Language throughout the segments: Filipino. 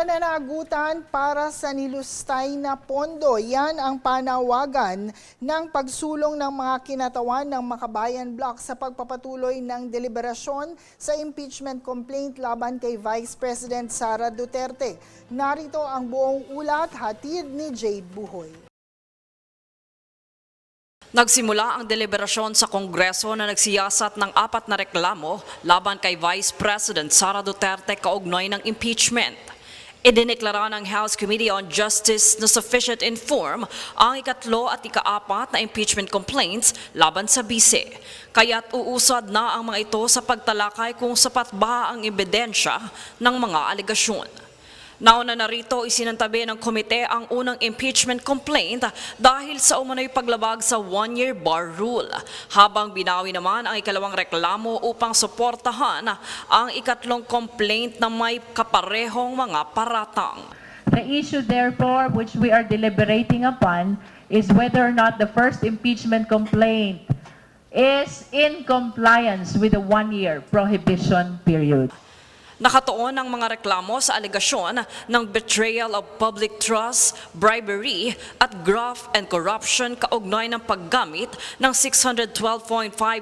Pananagutan para sa nilustay na pondo. Yan ang panawagan ng pagsulong ng mga kinatawan ng Makabayan Bloc sa pagpapatuloy ng deliberasyon sa impeachment complaint laban kay Vice President Sara Duterte. Narito ang buong ulat, hatid ni Jade Buhoy. Nagsimula ang deliberasyon sa Kongreso na nagsiyasat ng 4 na reklamo laban kay Vice President Sara Duterte kaugnay ng impeachment. Idineklara ng House Committee on Justice na sufficient in form ang ikatlo at ika-4 na impeachment complaints laban sa bise. Kaya't uusad na ang mga ito sa pagtalakay kung sapat ba ang ebidensya ng mga alegasyon. Nauna na rito isinantabi ng komite ang unang impeachment complaint dahil sa umano'y paglabag sa one-year bar rule, habang binawi naman ang ikalawang reklamo upang suportahan ang ikatlong complaint na may kaparehong mga paratang. The issue therefore which we are deliberating upon is whether or not the first impeachment complaint is in compliance with the one-year prohibition period. Nakatuon ang mga reklamo sa alegasyon ng betrayal of public trust, bribery at graft and corruption kaugnay ng paggamit ng 612.5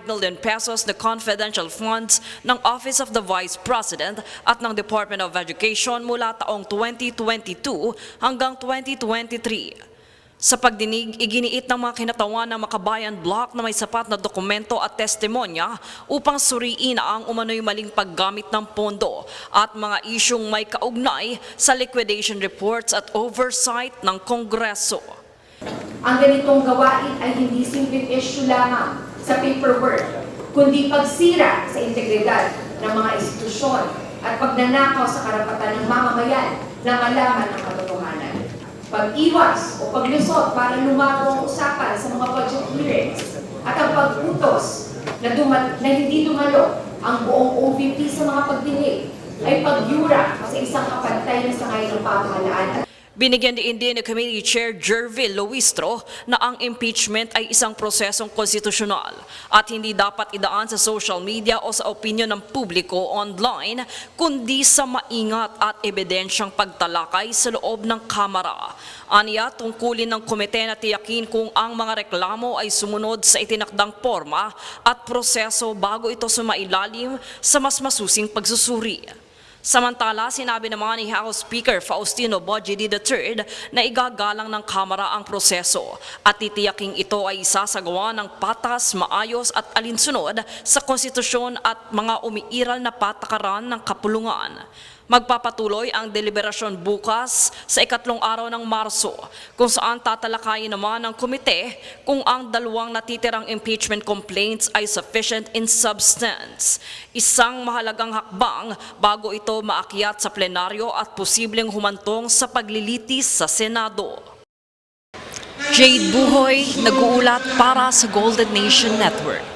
million pesos na confidential funds ng Office of the Vice President at ng Department of Education mula taong 2022 hanggang 2023. Sa pagdinig, iginiit ng mga kinatawan ng Makabayan Bloc na may sapat na dokumento at testimonya upang suriin ang umano'y maling paggamit ng pondo at mga isyong may kaugnay sa liquidation reports at oversight ng Kongreso. Ang ganitong gawain ay hindi simpleng issue lamang sa paperwork, kundi pagsira sa integridad ng mga institusyon at pagnanakaw sa karapatan ng mamamayan na malaman ang katotohanan. Pag-iwas o paglusot para lumago ang usapan sa mga budget hearings at ang pag-utos na hindi dumalo ang buong OVP sa mga pagdinig ay pagyura sa isang kapantay na sangay ng pamahalaan. Binigyan din ni Committee Chair Jervil Luistro na ang impeachment ay isang prosesong konstitusyonal at hindi dapat idaan sa social media o sa opinyon ng publiko online, kundi sa maingat at ebidensyang pagtalakay sa loob ng Kamara. Aniya, tungkulin ng komite na tiyakin kung ang mga reklamo ay sumunod sa itinakdang porma at proseso bago ito sumailalim sa mas masusing pagsusuri. Samantala, sinabi naman ni House Speaker Faustino Bogie III na igagalang ng Kamara ang proseso at titiyaking ito ay isasagawa ng patas, maayos at alinsunod sa konstitusyon at mga umiiral na patakaran ng kapulungan. Magpapatuloy ang deliberasyon bukas sa ikatlong araw ng Marso, kung saan tatalakayin naman ng komite kung ang dalawang natitirang impeachment complaints ay sufficient in substance. Isang mahalagang hakbang bago ito maakyat sa plenaryo at posibleng humantong sa paglilitis sa Senado. Jade Buhoy, nag-uulat para sa Golden Nation Network.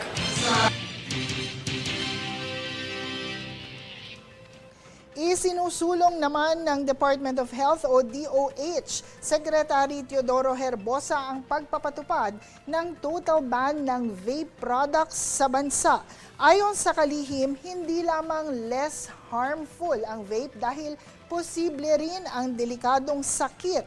Isinusulong naman ng Department of Health o DOH, Secretary Teodoro Herbosa ang pagpapatupad ng total ban ng vape products sa bansa. Ayon sa kalihim, hindi lamang less harmful ang vape dahil posible rin ang delikadong sakit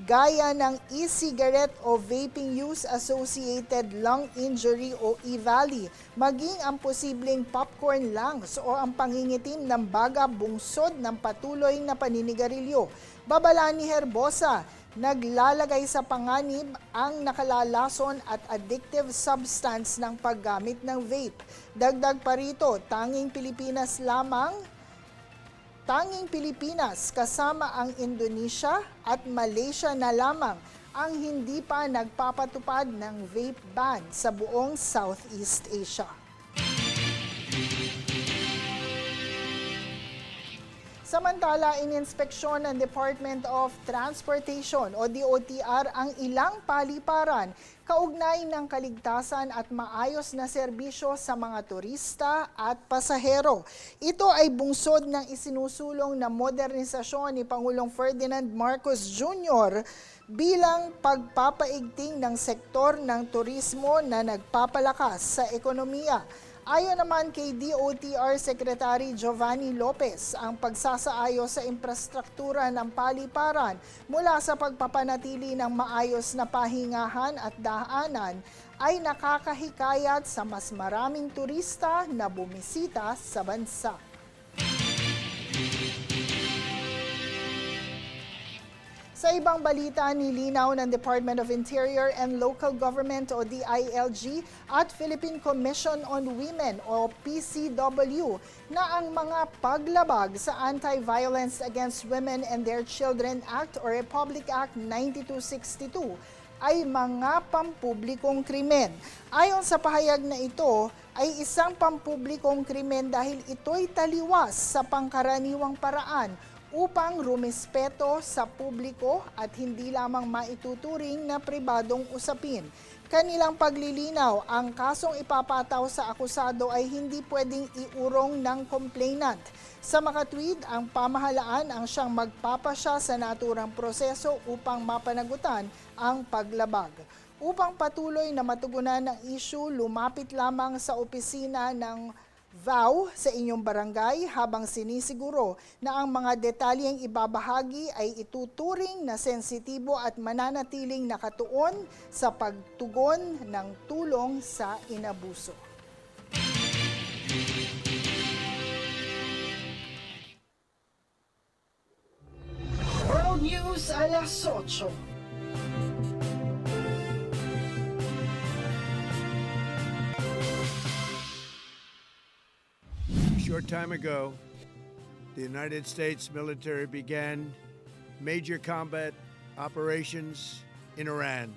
gaya ng e-cigarette o vaping use associated lung injury o EVALI, maging ang posibleng popcorn lungs o ang pangingitim ng baga bungsod ng patuloy na paninigarilyo. Babala ni Herbosa, naglalagay sa panganib ang nakalalason at addictive substance ng paggamit ng vape. Dagdag pa rito, tanging Pilipinas kasama ang Indonesia at Malaysia na lamang ang hindi pa nagpapatupad ng vape ban sa buong Southeast Asia. Samantala, ininspeksyon ng Department of Transportation o DOTR ang ilang paliparan kaugnay ng kaligtasan at maayos na serbisyo sa mga turista at pasahero. Ito ay bungsod ng isinusulong na modernisasyon ni Pangulong Ferdinand Marcos Jr. bilang pagpapaigting ng sektor ng turismo na nagpapalakas sa ekonomiya. Ayon naman kay DOTR Secretary Giovanni Lopez, ang pagsasaayos sa infrastruktura ng paliparan mula sa pagpapanatili ng maayos na pahingahan at daanan ay nakakahikayat sa mas maraming turista na bumisita sa bansa. Sa ibang balita, nilinaw ng Department of Interior and Local Government o DILG at Philippine Commission on Women o PCW na ang mga paglabag sa Anti-Violence Against Women and Their Children Act o Republic Act 9262 ay mga pampublikong krimen. Ayon sa pahayag na ito, ay isang pampublikong krimen dahil ito'y taliwas sa pangkaraniwang paraan upang rumispeto sa publiko at hindi lamang maituturing na pribadong usapin. Kanilang paglilinaw, ang kasong ipapataw sa akusado ay hindi pwedeng iurong ng complainant. Sa makatwid, ang pamahalaan ang siyang magpapasya sa naturang proseso upang mapanagutan ang paglabag. Upang patuloy na matugunan ng issue, lumapit lamang sa opisina ng VAU sa inyong barangay habang sinisiguro na ang mga detalyeng ibabahagi ay ituturing na sensitibo at mananatiling nakatuon sa pagtugon ng tulong sa inabuso. World News alas 8. Short time ago, the United States military began major combat operations in Iran.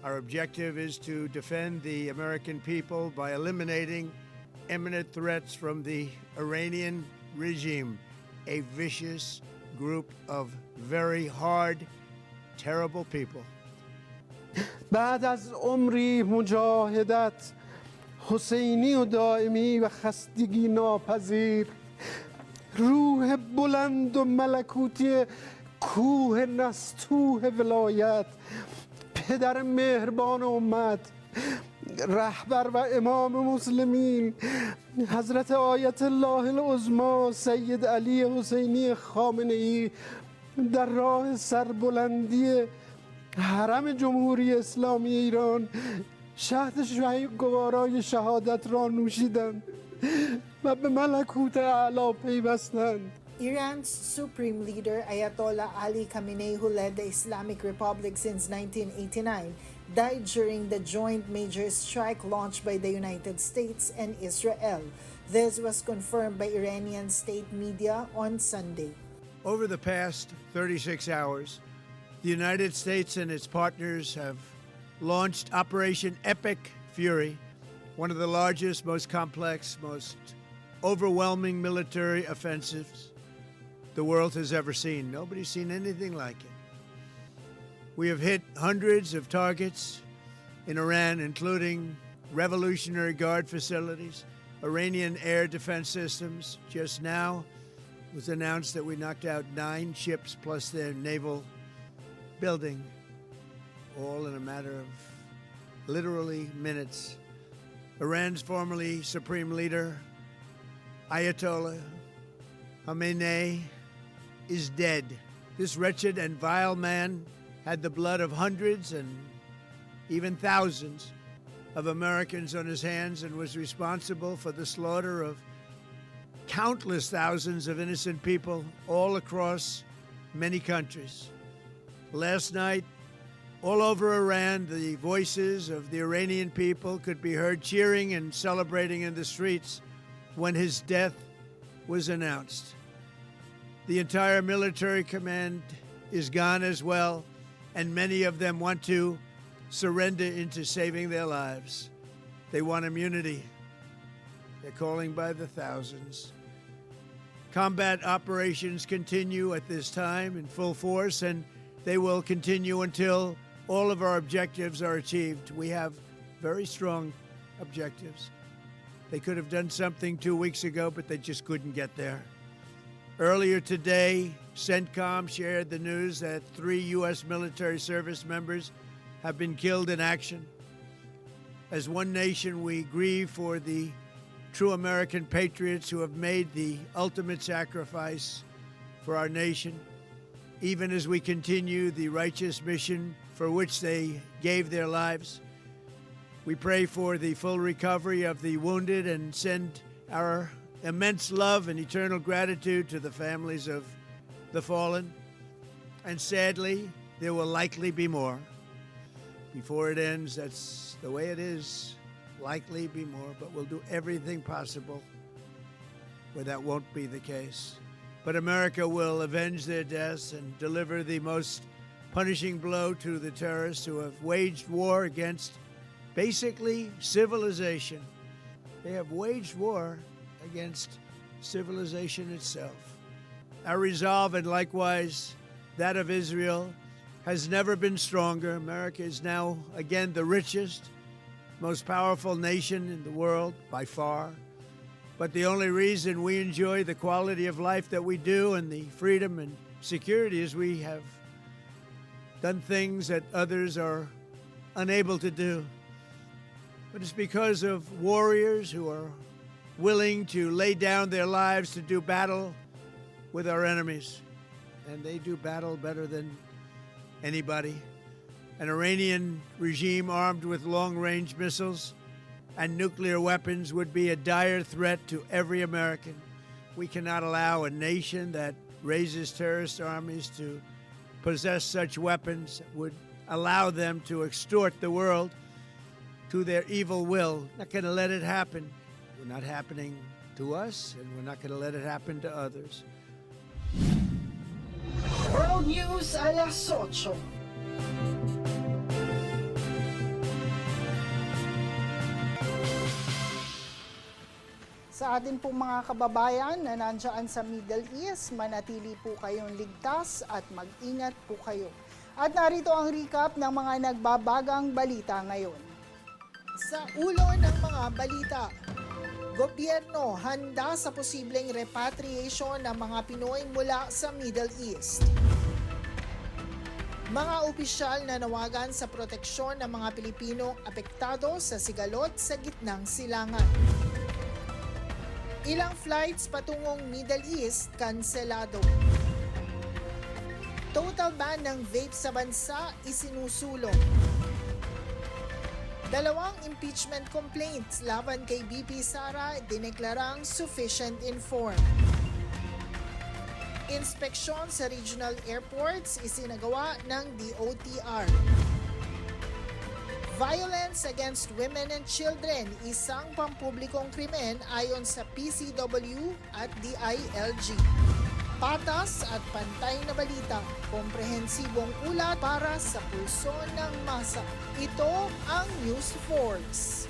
Our objective is to defend the American people by eliminating imminent threats from the Iranian regime, a vicious group of very hard, terrible people. بعد از عمری مجاهدت حسینی و دائمی و خستگی ناپذیر روح بلند و ملکوتی کوه نستوه ولایت پدر مهربان امت رهبر و امام مسلمین حضرت آیت الله العظما سید علی حسینی خامنه ای در راه سربلندی حرم جمهوری اسلامی ایران شهد گوارای شهادت را نوشیدند و به ملکوت اعلی پیوستند. Iran's supreme leader Ayatollah Ali Khamenei, who led the Islamic Republic since 1989, died during the joint major strike launched by the United States and Israel. This was confirmed by Iranian state media on Sunday. Over the past 36 hours, the United States and its partners have launched Operation Epic Fury, one of the largest, most complex, most overwhelming military offensives the world has ever seen. Nobody's seen anything like it. We have hit hundreds of targets in Iran, including Revolutionary Guard facilities, Iranian air defense systems. Just now it was announced that we knocked out 9 ships plus their naval building, all in a matter of literally minutes. Iran's formerly supreme leader, Ayatollah Khamenei, is dead. This wretched and vile man had the blood of hundreds and even thousands of Americans on his hands and was responsible for the slaughter of countless thousands of innocent people all across many countries. Last night, all over Iran, the voices of the Iranian people could be heard cheering and celebrating in the streets when his death was announced. The entire military command is gone as well, and many of them want to surrender into saving their lives. They want immunity. They're calling by the thousands. Combat operations continue at this time in full force, and they will continue until all of our objectives are achieved. We have very strong objectives. They could have done something 2 weeks ago, but they just couldn't get there. Earlier today, CENTCOM shared the news that 3 U.S. military service members have been killed in action. As one nation, we grieve for the true American patriots who have made the ultimate sacrifice for our nation, even as we continue the righteous mission for which they gave their lives. We pray for the full recovery of the wounded and send our immense love and eternal gratitude to the families of the fallen. And sadly, there will likely be more. Before it ends, that's the way it is. Likely be more, but we'll do everything possible where that won't be the case. But America will avenge their deaths and deliver the most punishing blow to the terrorists who have waged war against basically civilization. They have waged war against civilization itself. Our resolve, and likewise that of Israel, has never been stronger. America is now again the richest, most powerful nation in the world by far. But the only reason we enjoy the quality of life that we do and the freedom and security is we have done things that others are unable to do. But it's because of warriors who are willing to lay down their lives to do battle with our enemies. And they do battle better than anybody. An Iranian regime armed with long-range missiles and nuclear weapons would be a dire threat to every American. We cannot allow a nation that raises terrorist armies to possess such weapons that would allow them to extort the world to their evil will. Not going to let it happen. We're not happening to us, and we're not going to let it happen to others. World News alas 8. Sa atin pong mga kababayan na nandiyan sa Middle East, manatili po kayong ligtas at mag-ingat po kayo. At narito ang recap ng mga nagbabagang balita ngayon. Sa ulo ng mga balita, gobyerno handa sa posibleng repatriation ng mga Pinoy mula sa Middle East. Mga opisyal na nawagan sa proteksyon ng mga Pilipinong apektado sa sigalot sa gitnang silangan. Ilang flights patungong Middle East kanselado. Total ban ng vape sa bansa isinusulong. 2 impeachment complaints laban kay BP Sara dineklarang sufficient informed. Inspeksyon sa regional airports isinagawa ng DOTR. Violence against women and children, isang pampublikong krimen ayon sa PCW at DILG. Patas at pantay na balita, komprehensibong ulat para sa pulso ng masa. Ito ang News Force.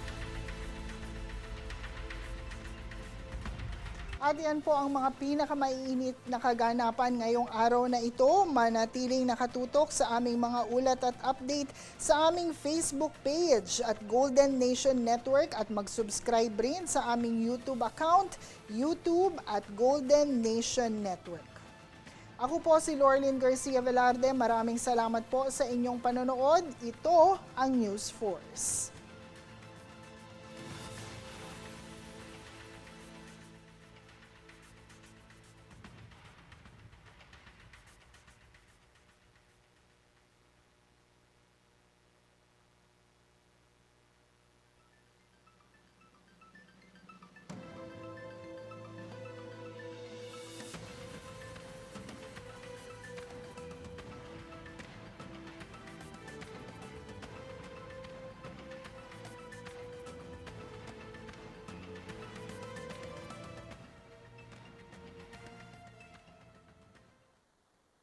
At yan po ang mga pinakamaiinit na kaganapan ngayong araw na ito. Manatiling nakatutok sa aming mga ulat at update sa aming Facebook page at Golden Nation Network at mag-subscribe rin sa aming YouTube account, YouTube at Golden Nation Network. Ako po si Lorlyn Garcia Velarde. Maraming salamat po sa inyong panonood. Ito ang News Force.